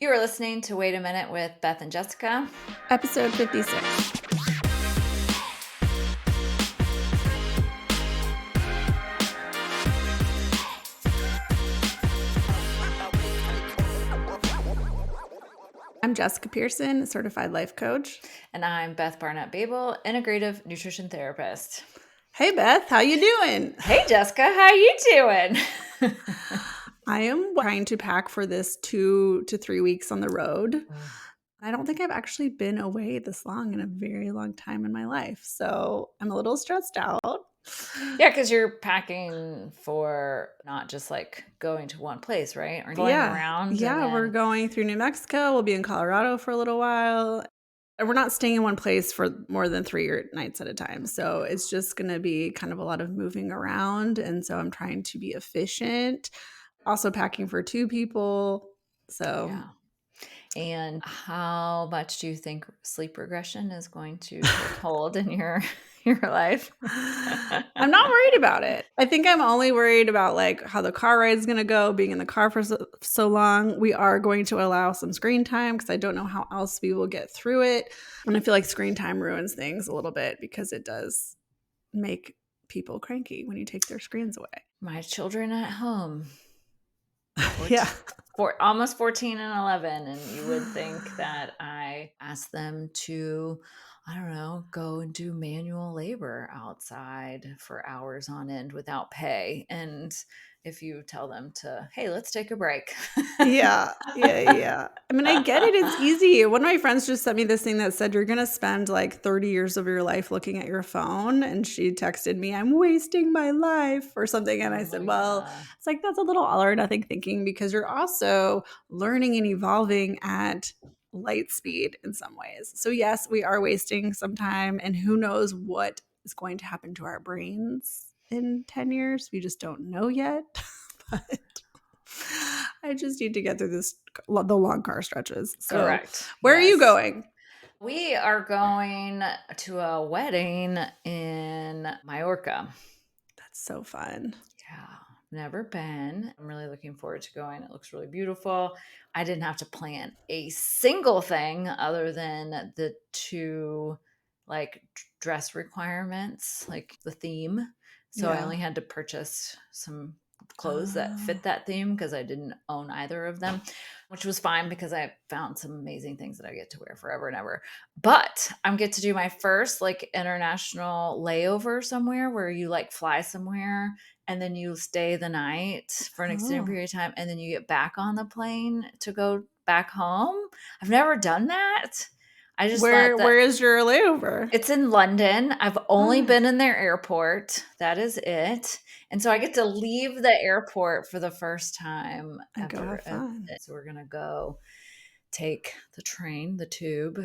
You are listening to Wait a Minute with Beth and Jessica. Episode 56. I'm Jessica Pearson, certified life coach. And I'm Beth Barnett-Babel, integrative nutrition therapist. Hey, Beth. How you doing? Hey, Jessica. How you doing? I am trying to pack for this 2 to 3 weeks on the road. I don't think I've actually been away this long in a very long time in my life. So I'm a little stressed out. Yeah, because you're packing for not just like going to one place, right? Or going around. Yeah, we're going through New Mexico. We'll be in Colorado for a little while. And we're not staying in one place for more than 3 nights at a time. So it's just going to be kind of a lot of moving around. And so I'm trying to be efficient. Also packing for 2 people. So yeah. And how much do you think sleep regression is going to take hold in your life? I'm not worried about it. I think I'm only worried about like how the car ride is going to go, being in the car for so long. We are going to allow some screen time because I don't know how else we will get through it. And I feel like screen time ruins things a little bit because it does make people cranky when you take their screens away. My children at home. Yeah. Almost 14 and 11. And you would think that I asked them to, I don't know, go and do manual labor outside for hours on end without pay. And if you tell them to, hey, let's take a break. Yeah. I mean, I get it. It's easy. One of my friends just sent me this thing that said you're going to spend like 30 years of your life looking at your phone. And she texted me, I'm wasting my life or something. And I said, well, it's like that's a little all or nothing thinking because you're also learning and evolving at light speed in some ways. So yes, we are wasting some time and who knows what is going to happen to our brains in 10 years. We just don't know yet. But I just need to get through the long car stretches. So, correct. Where are you going? We are going to a wedding in Mallorca. That's so fun. Yeah, never been. I'm really looking forward to going. It looks really beautiful. I didn't have to plan a single thing other than the 2 like dress requirements, like the theme. So I only had to purchase some clothes that fit that theme because I didn't own either of them, which was fine because I found some amazing things that I get to wear forever and ever. But I'm get to do my first like international layover somewhere where you like fly somewhere and then you stay the night for an extended period of time and then you get back on the plane to go back home. I've never done that. I just where is your layover? It's in London. I've only been in their airport. That is it. And so I get to leave the airport for the first time and go have fun. So we're going to go take the train, the tube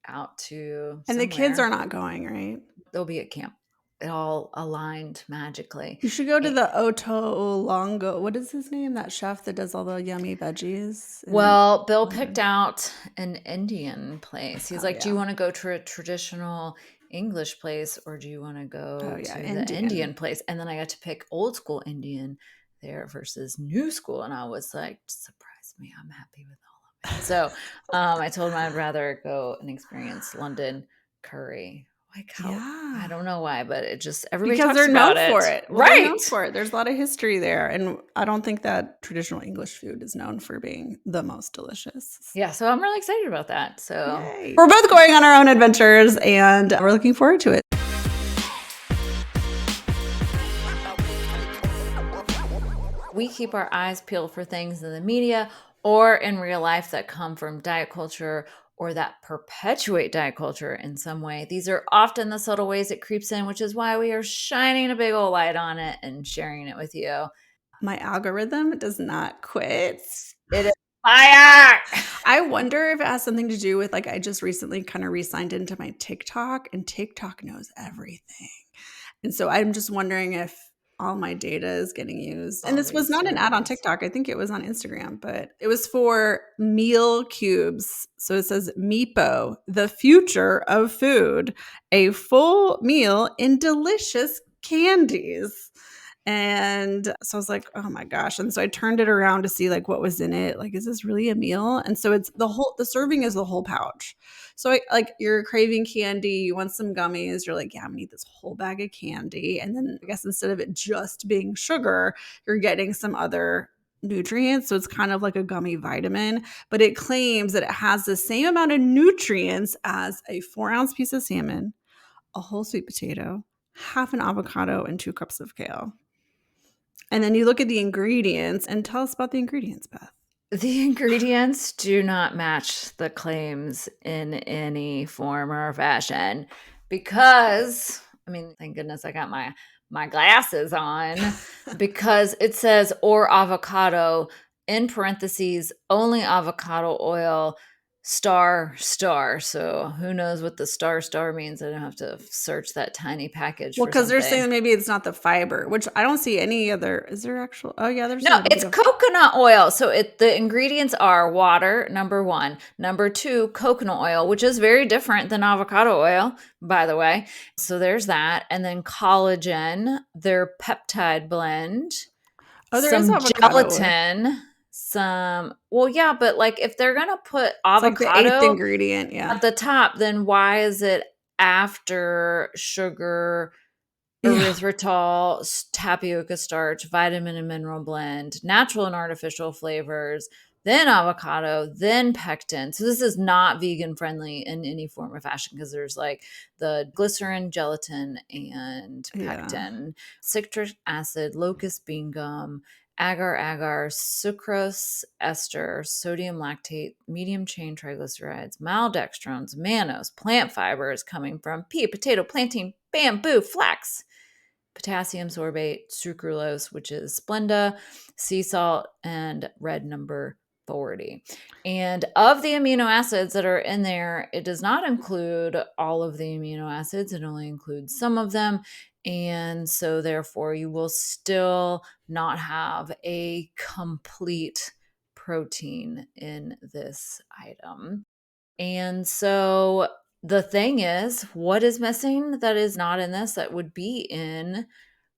out to And the kids are not going, right? They'll be at camp. It all aligned magically. You should go to the Otto Longo. What is his name? That chef that does all the yummy veggies. Well, Bill picked out an Indian place. He's like, do you want to go to a traditional English place or do you want to go to the Indian place? And then I got to pick old school Indian there versus new school. And I was like, surprise me. I'm happy with all of it. So I told him I'd rather go and experience London curry. I don't know why, but it just everybody because talks about known for it. Well, right. They're known for it. There's a lot of history there. And I don't think that traditional English food is known for being the most delicious. Yeah, so I'm really excited about that. So yay. We're both going on our own adventures and we're looking forward to it. We keep our eyes peeled for things in the media or in real life that come from diet culture or that perpetuate diet culture in some way. These are often the subtle ways it creeps in, which is why we are shining a big old light on it and sharing it with you. My algorithm does not quit. It is fire! I wonder if it has something to do with, like, I just recently kind of re-signed into my TikTok, and TikTok knows everything. And so I'm just wondering if all my data is getting used. And this was not an ad on TikTok. I think it was on Instagram, but it was for meal cubes. So it says Meepo, the future of food, a full meal in delicious candies. And so I was like, "Oh my gosh." And so I turned it around to see like what was in it. Like, is this really a meal? And so it's the serving is the whole pouch. So like you're craving candy, you want some gummies, you're like, "Yeah, I'm gonna eat this whole bag of candy." And then I guess instead of it just being sugar, you're getting some other nutrients. So it's kind of like a gummy vitamin, but it claims that it has the same amount of nutrients as a 4-ounce piece of salmon, a whole sweet potato, half an avocado, and 2 cups of kale. And then you look at the ingredients and tell us about the ingredients, Beth. The ingredients do not match the claims in any form or fashion because, I mean, thank goodness I got my glasses on, because it says or avocado in parentheses only avocado oil star. So who knows what the star means? I don't have to search that tiny package Well, for because they're saying something. that maybe it's not the fiber, which I don't see any other. Is there actual? Oh, yeah, there's a No, little bit it's of. coconut oil. So the ingredients are water, number one. Number two, coconut oil, which is very different than avocado oil, by the way. So there's that. And then collagen, their peptide blend, Oh, there is some avocado oil. gelatin, some, well, yeah, but like if they're going to put It's like the eighth avocado ingredient. Yeah. at the top, then why is it after sugar, Yeah. erythritol, tapioca starch, vitamin and mineral blend, natural and artificial flavors, then avocado, then pectin. So this is not vegan friendly in any form or fashion because there's like the glycerin, gelatin, and Yeah. pectin, citric acid, locust bean gum, agar, sucrose ester, sodium lactate, medium chain triglycerides, maltodextrins, mannose, plant fibers coming from pea, potato, plantain, bamboo, flax, potassium sorbate, sucralose, which is Splenda, sea salt, and red number 40. And of the amino acids that are in there, it does not include all of the amino acids, it only includes some of them. And so, therefore, you will still not have a complete protein in this item. And so the thing is, what is missing that is not in this that would be in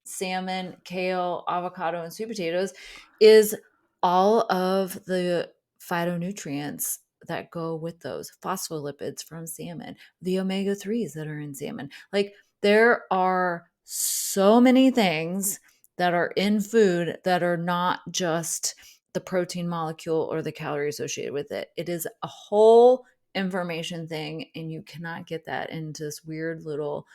salmon, kale, avocado, and sweet potatoes is all of the phytonutrients that go with those phospholipids from salmon, the omega 3s that are in salmon. Like there are so many things that are in food that are not just the protein molecule or the calorie associated with it. It is a whole information thing, and you cannot get that into this weird little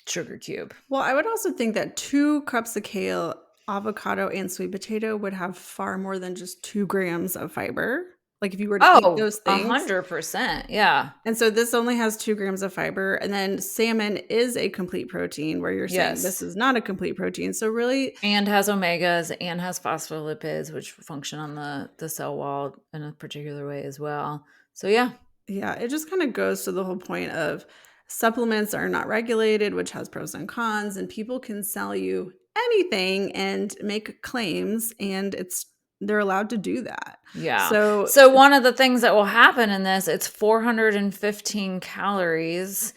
sugar cube. Well, I would also think that 2 cups of kale, avocado, and sweet potato would have far more than just 2 grams of fiber. Like if you were to eat Oh, those things. 100%. Yeah. And so this only has 2 grams of fiber. And then salmon is a complete protein, where you're saying this Yes. is not a complete protein. So really, And has omegas and has phospholipids, which function on the cell wall in a particular way as well. So yeah. yeah, it just kind of goes to the whole point of supplements are not regulated, which has pros and cons, and people can sell you anything and make claims, and they're allowed to do that. Yeah. So So one of the things that will happen in this, it's 415 calories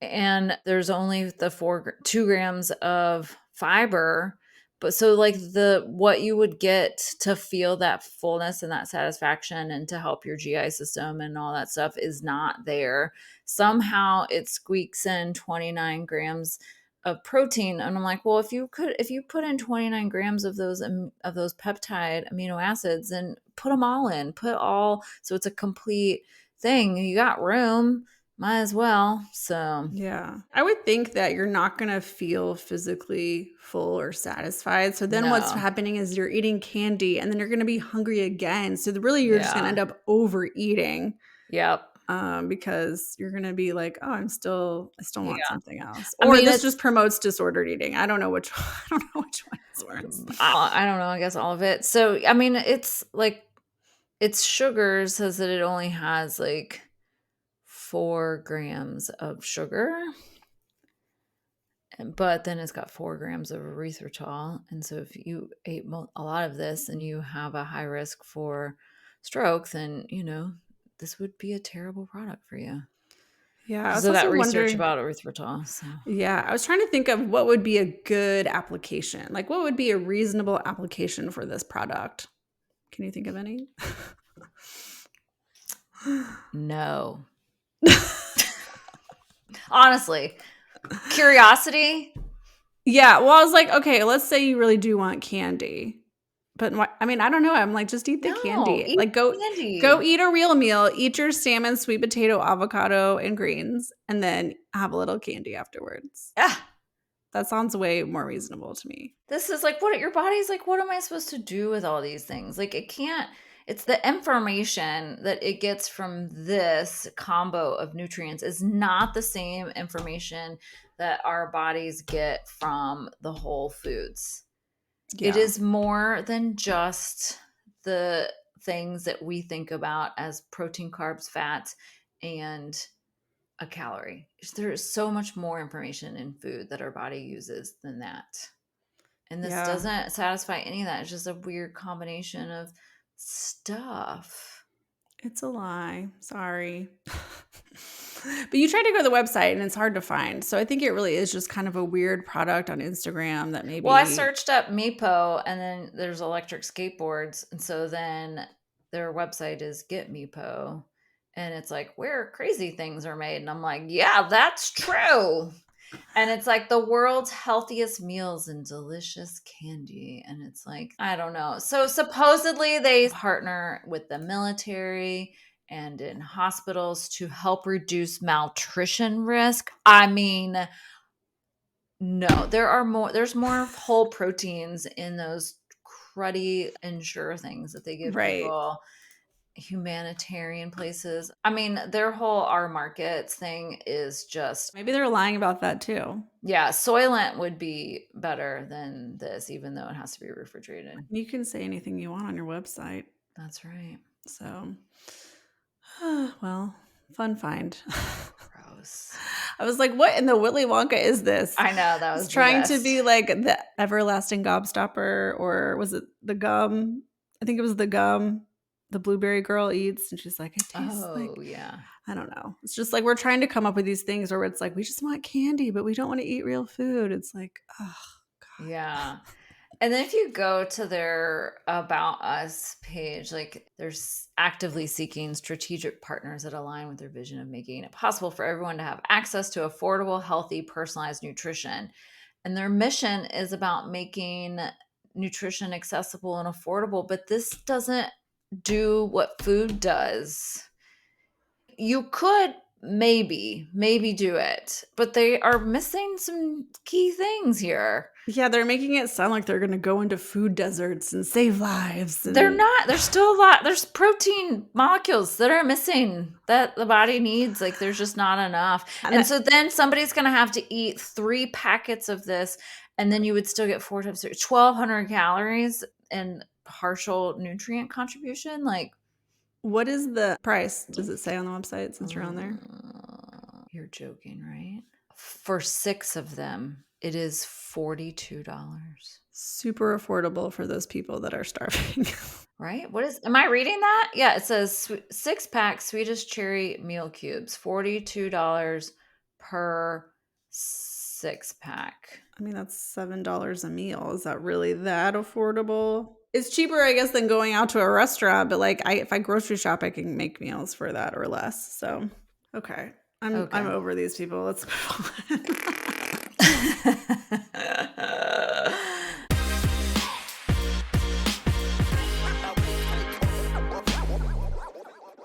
and there's only the 2 grams of fiber. But so like the what you would get to feel that fullness and that satisfaction and to help your GI system and all that stuff is not there. Somehow it squeaks in 29 grams of protein, and I'm like, well, if you put in 29 grams of those peptide amino acids, then put them all in, put all, so it's a complete thing. You got room, might as well. So yeah, I would think that you're not going to feel physically full or satisfied. So then what's no. happening is you're eating candy and then you're going to be hungry again. So really, you're just going to Yeah. end up overeating, Yep. because you're going to be like, oh, I still want Yeah. something else. I Or mean, this it's just promotes disordered eating. I don't know which I don't know which one is worse. I don't know, I guess all of it. So, I mean, it's like its sugar says that it only has like 4 grams of sugar, but then it's got 4 grams of erythritol. And so if you ate a lot of this and you have a high risk for stroke, then, this would be a terrible product for you. Yeah, I because was of that also research wondering. about erythritol. So Yeah, I was trying to think of what would be a good application. Like, what would be a reasonable application for this product? Can you think of any? no, honestly, curiosity. Yeah, well, I was like, okay, let's say you really do want candy. But I mean, I don't know. I'm like, just eat the No, candy. eat Like, go candy. eat a real meal. Eat your salmon, sweet potato, avocado, and greens, and then have a little candy afterwards. Yeah, That sounds way more reasonable to me. this is like what your body's like. What am I supposed to do with all these things? Like it can't. It's the information that it gets from this combo of nutrients is not the same information that our bodies get from the whole foods. It Yeah, is more than just the things that we think about as protein, carbs, fats, and a calorie. There is so much more information in food that our body uses than that. And this yeah. doesn't satisfy any of that. It's just a weird combination of stuff. It's a lie. Sorry. But you tried to go to the website and it's hard to find. So I think it really is just kind of a weird product on Instagram that Well, I maybe. searched up Meepo and then there's electric skateboards. And so then their website is Get Meepo. And it's like where crazy things are made. And I'm like, yeah, that's true. And it's like the world's healthiest meals and delicious candy. And it's like, I don't know. So supposedly they partner with the military and in hospitals to help reduce malnutrition risk. I mean, no, there's more whole proteins in those cruddy Ensure things that they give Right. people humanitarian places. I mean, their whole our markets thing is just Maybe they're lying about that too. yeah, Soylent would be better than this, even though it has to be refrigerated. You can say anything you want on your website. That's right. So, well, fun find. Gross. I was like, what in the Willy Wonka is this? I know that It's was the trying to best. be like the everlasting gobstopper, or was it the gum? I think it was the gum the blueberry girl eats. And she's like, it tastes Oh like, yeah, I don't know. It's just like we're trying to come up with these things where it's like, we just want candy, but we don't want to eat real food. It's like, oh, God. yeah. And then if you go to their About Us page, like there's actively seeking strategic partners that align with their vision of making it possible for everyone to have access to affordable, healthy, personalized nutrition. And their mission is about making nutrition accessible and affordable, but this doesn't do what food does. You could maybe do it, but they are missing some key things here. Yeah, they're making it sound like they're going to go into food deserts and save lives. They're And not. There's still a lot. There's protein molecules that are missing that the body needs. Like there's just not enough. and And that, so then somebody's going to have to eat 3 packets of this, and then you would still get 4 times 1,200 calories and partial nutrient contribution. Like, what is the price? Does it say on the website since you're on there? you're joking, right? For 6 of them, it is $42. Super affordable for those people that are starving. Right? Am I reading that? Yeah, it says 6-pack Swedish cherry meal cubes, $42 per 6-pack. I mean, that's $7 a meal. Is that really that affordable? It's cheaper, I guess, than going out to a restaurant, but like if I grocery shop, I can make meals for that or less. So, okay. I'm Okay. over these people. Let's move on.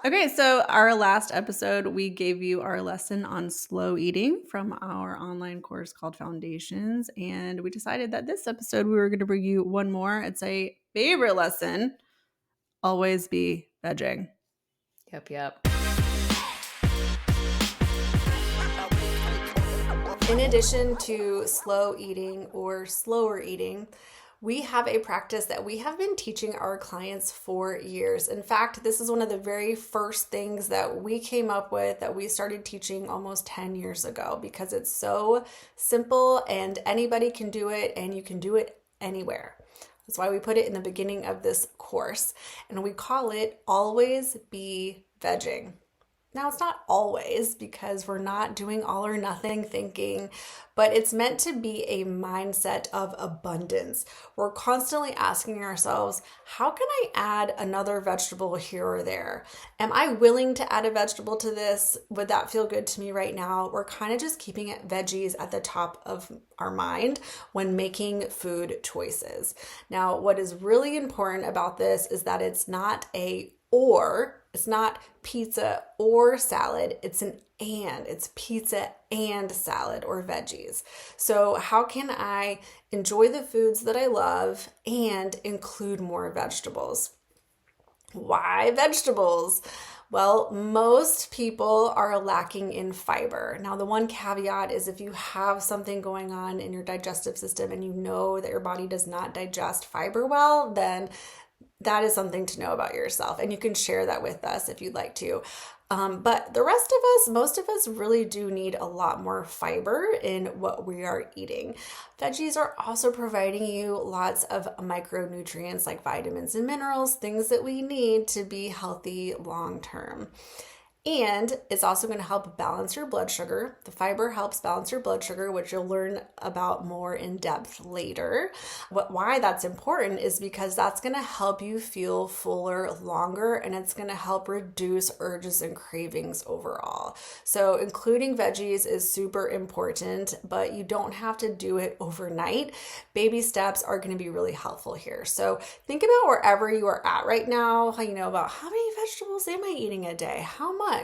Okay, so our last episode, we gave you our lesson on slow eating from our online course called Foundations. And we decided that this episode, we were going to bring you one more. It's a favorite lesson: always be vegging. Yep. In addition to slow eating or slower eating, we have a practice that we have been teaching our clients for years. In fact, this is one of the very first things that we came up with that we started teaching almost 10 years ago because it's so simple and anybody can do it and you can do it anywhere. That's why we put it in the beginning of this course, and we call it Always Be Vegging. Now, it's not always because we're not doing all or nothing thinking, but it's meant to be a mindset of abundance. We're constantly asking ourselves, how can I add another vegetable here or there? Am I willing to add a vegetable to this? Would that feel good to me right now? We're kind of just keeping it veggies at the top of our mind when making food choices. Now, what is really important about this is that it's not a or, it's not pizza or salad, it's an and. It's pizza and salad or veggies. So, how can I enjoy the foods that I love and include more vegetables? Why vegetables? Well, most people are lacking in fiber. Now, the one caveat is if you have something going on in your digestive system and you know that your body does not digest fiber well, then that is something to know about yourself. And you can share that with us if you'd like to. But the rest of us, most of us really do need a lot more fiber in what we are eating. Veggies are also providing you lots of micronutrients like vitamins and minerals, things that we need to be healthy long term. And it's also going to help balance your blood sugar. The fiber helps balance your blood sugar, which you'll learn about more in depth later. Why that's important is because that's going to help you feel fuller longer, and it's going to help reduce urges and cravings overall. So including veggies is super important, but you don't have to do it overnight. Baby steps are going to be really helpful here. So think about wherever you are at right now, about how many vegetables am I eating a day? How much?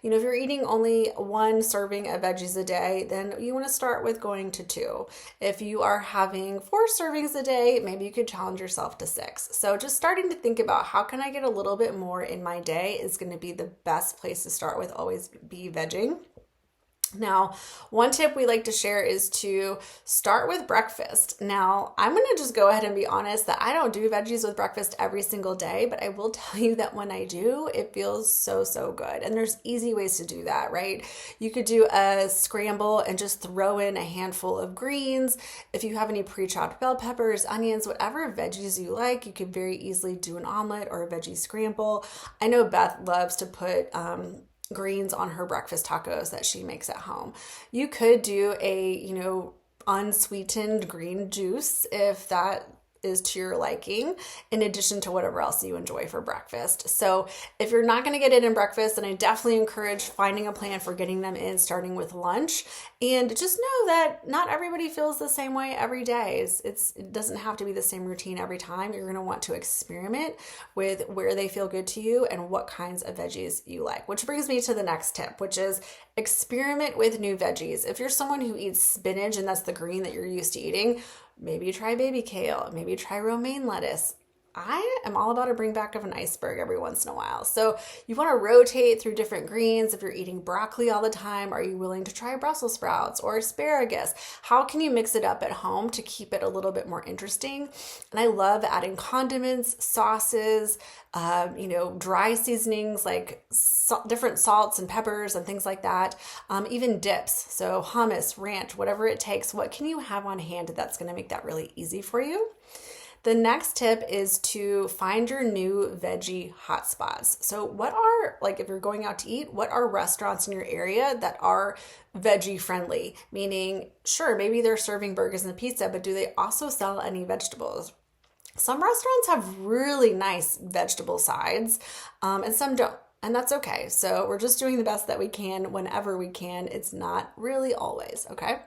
If you're eating only one serving of veggies a day, then you want to start with going to 2. If you are having 4 servings a day, maybe you could challenge yourself to 6. So just starting to think about how can I get a little bit more in my day is going to be the best place to start with. Always be vegging. Now, one tip we like to share is to start with breakfast. Now, I'm going to just go ahead and be honest that I don't do veggies with breakfast every single day, but I will tell you that when I do, it feels so, so good. And there's easy ways to do that, right? You could do a scramble and just throw in a handful of greens. If you have any pre-chopped bell peppers, onions, whatever veggies you like, you could very easily do an omelet or a veggie scramble. I know Beth loves to put greens on her breakfast tacos that she makes at home. You could do a, unsweetened green juice if that is to your liking, in addition to whatever else you enjoy for breakfast. So if you're not going to get it in breakfast, then I definitely encourage finding a plan for getting them in, starting with lunch. And just know that not everybody feels the same way every day. It doesn't have to be the same routine every time. You're going to want to experiment with where they feel good to you and what kinds of veggies you like. Which brings me to the next tip, which is experiment with new veggies. If you're someone who eats spinach and that's the green that you're used to eating, maybe try baby kale, maybe try romaine lettuce. I am all about a bring back of an iceberg every once in a while. So you want to rotate through different greens. If you're eating broccoli all the time, are you willing to try Brussels sprouts or asparagus? How can you mix it up at home to keep it a little bit more interesting? And I love adding condiments, sauces, dry seasonings like different salts and peppers and things like that. Even dips. So hummus, ranch, whatever it takes. What can you have on hand that's going to make that really easy for you? The next tip is to find your new veggie hotspots. So if you're going out to eat, what are restaurants in your area that are veggie friendly? Meaning, sure, maybe they're serving burgers and pizza, but do they also sell any vegetables? Some restaurants have really nice vegetable sides, and some don't. And that's okay. So we're just doing the best that we can whenever we can. It's not really always, okay?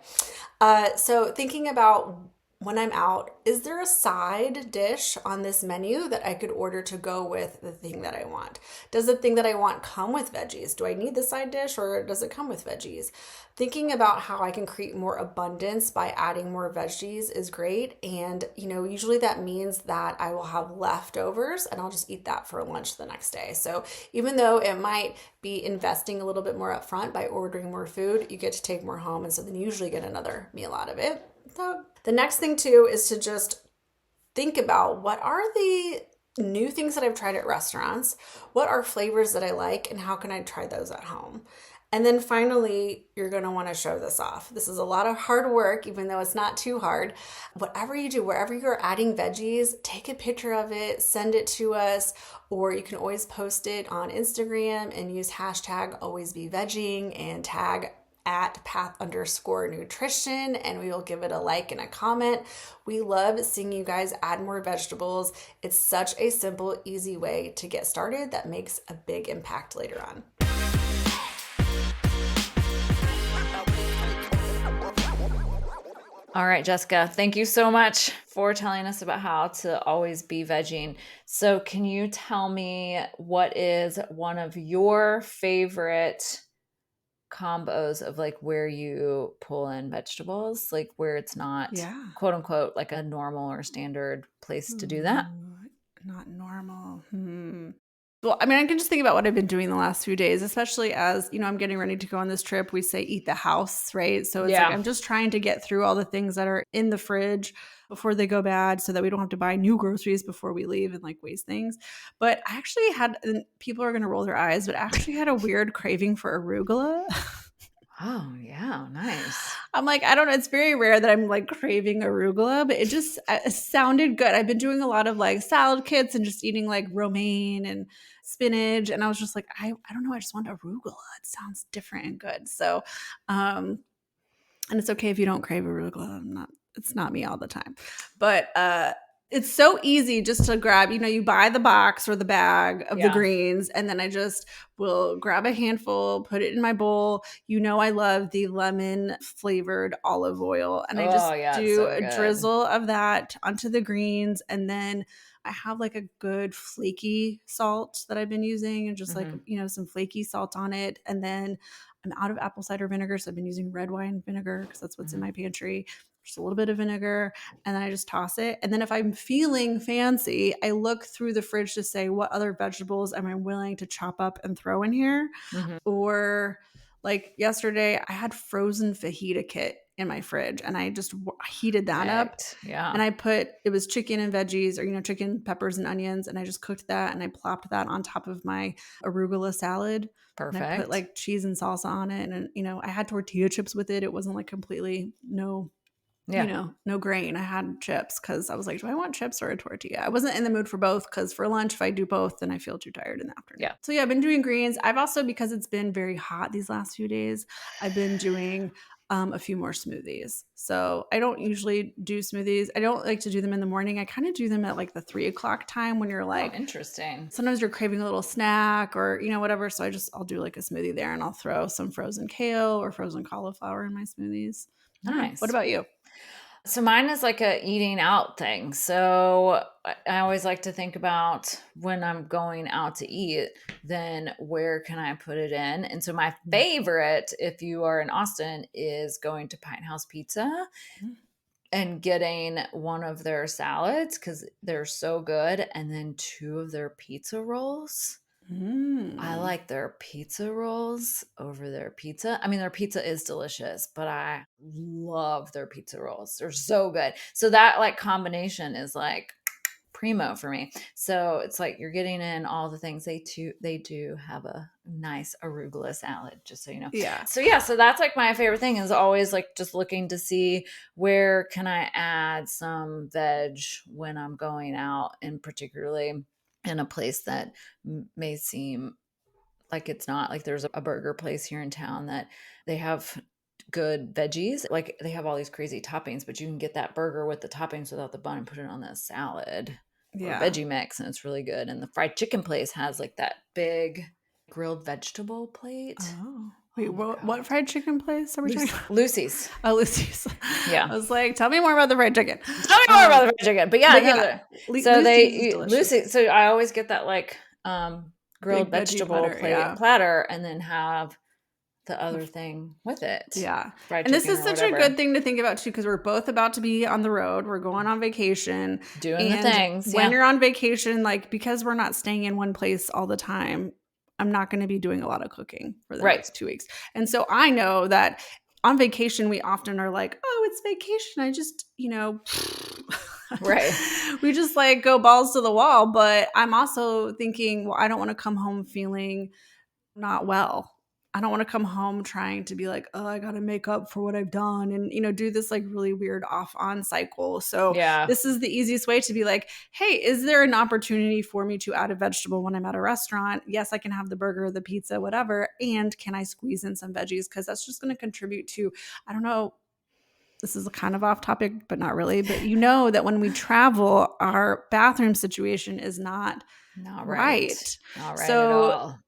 So thinking about when I'm out, is there a side dish on this menu that I could order to go with the thing that I want? Does the thing that I want come with veggies? Do I need the side dish or does it come with veggies? Thinking about how I can create more abundance by adding more veggies is great. And, usually that means that I will have leftovers and I'll just eat that for lunch the next day. So even though it might be investing a little bit more upfront by ordering more food, you get to take more home. And so then you usually get another meal out of it. So the next thing too is to just think about what are the new things that I've tried at restaurants, what are flavors that I like, and how can I try those at home? And then finally, you're going to want to show this off. This is a lot of hard work, even though it's not too hard. Whatever you do, wherever you're adding veggies, take a picture of it, send it to us, or you can always post it on Instagram and use hashtag always be vegging and tag at path_nutrition, and we will give it a like and a comment. We love seeing you guys add more vegetables. It's such a simple, easy way to get started that makes a big impact later on. All right, Jessica, thank you so much for telling us about how to always be vegging. So can you tell me what is one of your favorite combos of like where you pull in vegetables, like where it's not quote unquote like a normal or standard place to do that? Not normal. Well, I mean, I can just think about what I've been doing the last few days, especially as, you know, I'm getting ready to go on this trip. We say eat the house, right? So it's like I'm just trying to get through all the things that are in the fridge before they go bad so that we don't have to buy new groceries before we leave and like waste things. But I actually had, and people are going to roll their eyes, but I actually had a weird craving for arugula. Oh, yeah. Nice. I'm like, I don't know. It's very rare that I'm like craving arugula, but it just sounded good. I've been doing a lot of like salad kits and just eating like romaine and spinach. And I was just like, I don't know. I just want arugula. It sounds different and good. So, and it's okay if you don't crave arugula. It's not me all the time, but, it's so easy just to grab, you know, you buy the box or the bag of the greens, and then I just will grab a handful, put it in my bowl. You know, I love the lemon flavored olive oil, and I just do a drizzle of that onto the greens. And then I have like a good flaky salt that I've been using, and just like, you know, some flaky salt on it. And then I'm out of apple cider vinegar, so I've been using red wine vinegar because that's what's in my pantry. Just a little bit of vinegar, and then I just toss it. And then if I'm feeling fancy, I look through the fridge to say, what other vegetables am I willing to chop up and throw in here? Or like yesterday, I had frozen fajita kit in my fridge, and I just heated that up. Yeah. And I put, it was chicken and veggies, or, you know, chicken, peppers, and onions. And I just cooked that, and I plopped that on top of my arugula salad. Perfect. And I put like cheese and salsa on it. And, you know, I had tortilla chips with it. It wasn't like completely you know, no grain. I had chips because I was like, do I want chips or a tortilla? I wasn't in the mood for both, because for lunch, if I do both, then I feel too tired in the afternoon. Yeah. So yeah, I've been doing greens. I've also, because it's been very hot these last few days, I've been doing a few more smoothies. So I don't usually do smoothies. I don't like to do them in the morning. I kind of do them at like the 3 o'clock time when you're like, interesting. Sometimes you're craving a little snack or, you know, whatever. So I'll do like a smoothie there, and I'll throw some frozen kale or frozen cauliflower in my smoothies. Nice. What about you? So mine is like a eating out thing. So I always like to think about when I'm going out to eat, then where can I put it in? And so my favorite, if you are in Austin, is going to Pint House Pizza and getting one of their salads because they're so good. And then 2 of their pizza rolls. I like their pizza rolls over their pizza. I mean, their pizza is delicious, but I love their pizza rolls. They're so good. So that like combination is like primo for me. So it's like you're getting in all the things. They do have a nice arugula salad, just so you know. Yeah. So that's like my favorite thing is always like just looking to see where can I add some veg when I'm going out, and particularly in a place that may seem like it's not. Like there's a burger place here in town that they have good veggies. Like they have all these crazy toppings, but you can get that burger with the toppings without the bun and put it on the salad or veggie mix, and it's really good. And the fried chicken place has like that big grilled vegetable plate. Oh. Wait, what fried chicken place are we talking about? Lucy's. Oh, Lucy's. Yeah. I was like, tell me more about the fried chicken. Tell me more about the fried chicken. But yeah, Lucy. So I always get that like grilled Big vegetable platter, and then have the other thing with it. Yeah. Fried and this chicken is or such whatever. a good thing to think about too, because we're both about to be on the road. We're going on vacation. Doing the things. When you're on vacation, like because we're not staying in one place all the time, I'm not going to be doing a lot of cooking for the next 2 weeks. And so I know that on vacation, we often are like, oh, it's vacation. I just, you know, we just like go balls to the wall. But I'm also thinking, well, I don't want to come home feeling not well. I don't want to come home trying to be like, oh, I got to make up for what I've done and, do this like really weird off on cycle. So Yeah. this is the easiest way to be like, hey, is there an opportunity for me to add a vegetable when I'm at a restaurant? Yes, I can have the burger, the pizza, whatever. And can I squeeze in some veggies? Because that's just going to contribute to, I don't know, this is kind of off topic, but not really. But that when we travel, our bathroom situation is not right. Not right at So all.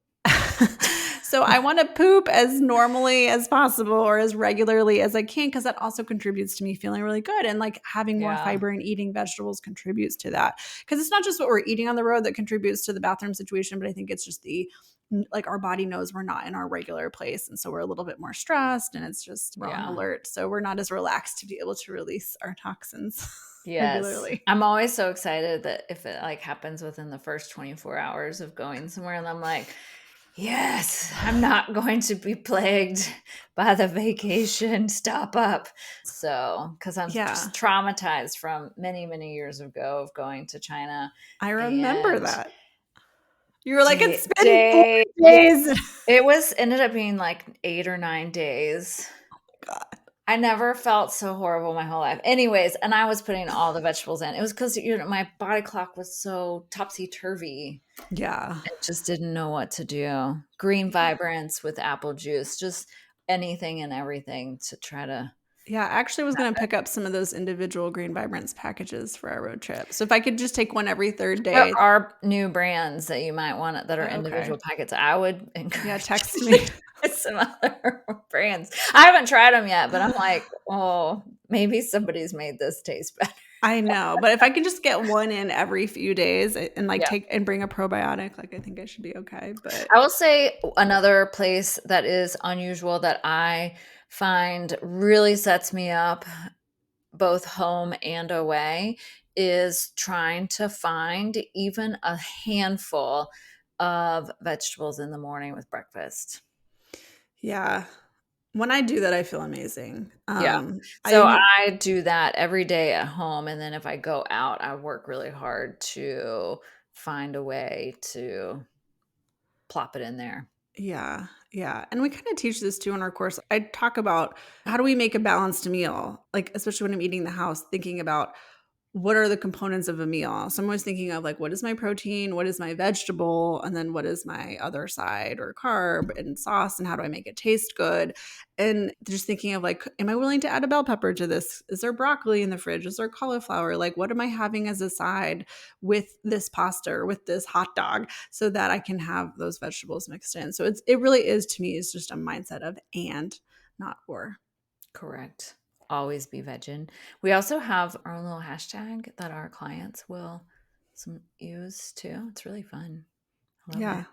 so I want to poop as normally as possible or as regularly as I can, because that also contributes to me feeling really good. And like having more fiber and eating vegetables contributes to that. Because it's not just what we're eating on the road that contributes to the bathroom situation, but I think it's just like our body knows we're not in our regular place. And so we're a little bit more stressed and it's just we're on alert. So we're not as relaxed to be able to release our toxins regularly. I'm always so excited that if it like happens within the first 24 hours of going somewhere, and I'm like, yes, I'm not going to be plagued by the vacation stop up. So, because I'm just traumatized from many, many years ago of going to China. I remember that. You were like, it's been 4 days. It ended up being like 8 or 9 days. Oh my God. I never felt so horrible my whole life. Anyways, and I was putting all the vegetables in. It was because my body clock was so topsy-turvy. Yeah. I just didn't know what to do. Green Vibrance with apple juice, just anything and everything to try to. Yeah, I actually was going to pick up some of those individual Green Vibrance packages for our road trip. So if I could just take one every third day. There are new brands that you might want that are individual packets. I would encourage. Yeah, text me. Some other brands. I haven't tried them yet, but I'm like, oh, maybe somebody's made this taste better. I know, but if I could just get one in every few days and like take and bring a probiotic, like I think I should be okay. But I will say another place that is unusual that I find really sets me up both home and away is trying to find even a handful of vegetables in the morning with breakfast. Yeah. When I do that, I feel amazing. So I do that every day at home. And then if I go out, I work really hard to find a way to plop it in there. Yeah. Yeah. And we kind of teach this too in our course. I talk about how do we make a balanced meal, like especially when I'm eating the house, thinking about what are the components of a meal. So I'm always thinking of like, what is my protein? What is my vegetable? And then what is my other side or carb and sauce? And how do I make it taste good? And just thinking of like, am I willing to add a bell pepper to this? Is there broccoli in the fridge? Is there cauliflower? Like, what am I having as a side with this pasta or with this hot dog so that I can have those vegetables mixed in? So it really is, to me, is just a mindset of and, not or. Correct. Always be vegging. We also have our own little hashtag that our clients will use too. It's really fun. I love it.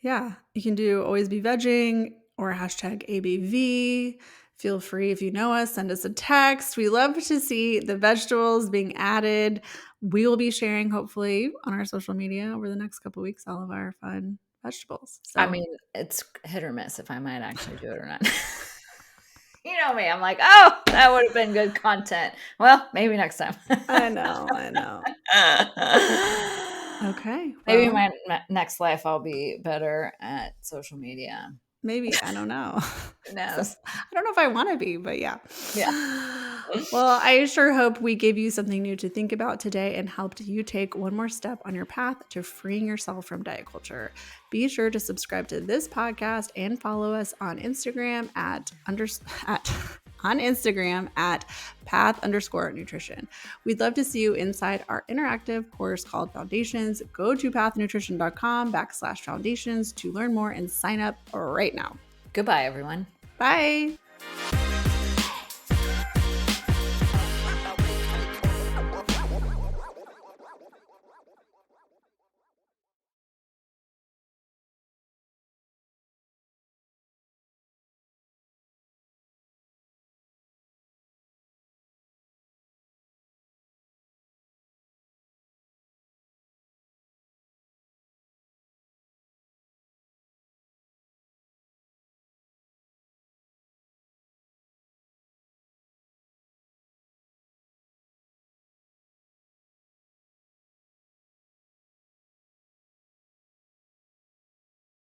Yeah. You can do always be vegging or hashtag ABV. Feel free, if you know us, send us a text. We love to see the vegetables being added. We will be sharing, hopefully, on our social media over the next couple of weeks, all of our fun vegetables. So. I mean, it's hit or miss if I might actually do it or not. You know me. I'm like, oh, that would have been good content. Well, maybe next time. I know. Okay. Well, maybe my next life I'll be better at social media. Maybe. I don't know. Who knows? So, I don't know if I want to be, but yeah. Yeah. Well, I sure hope we gave you something new to think about today and helped you take one more step on your path to freeing yourself from diet culture. Be sure to subscribe to this podcast and follow us on Instagram at path_nutrition. We'd love to see you inside our interactive course called Foundations. Go to pathnutrition.com/foundations to learn more and sign up right now. Goodbye, everyone. Bye.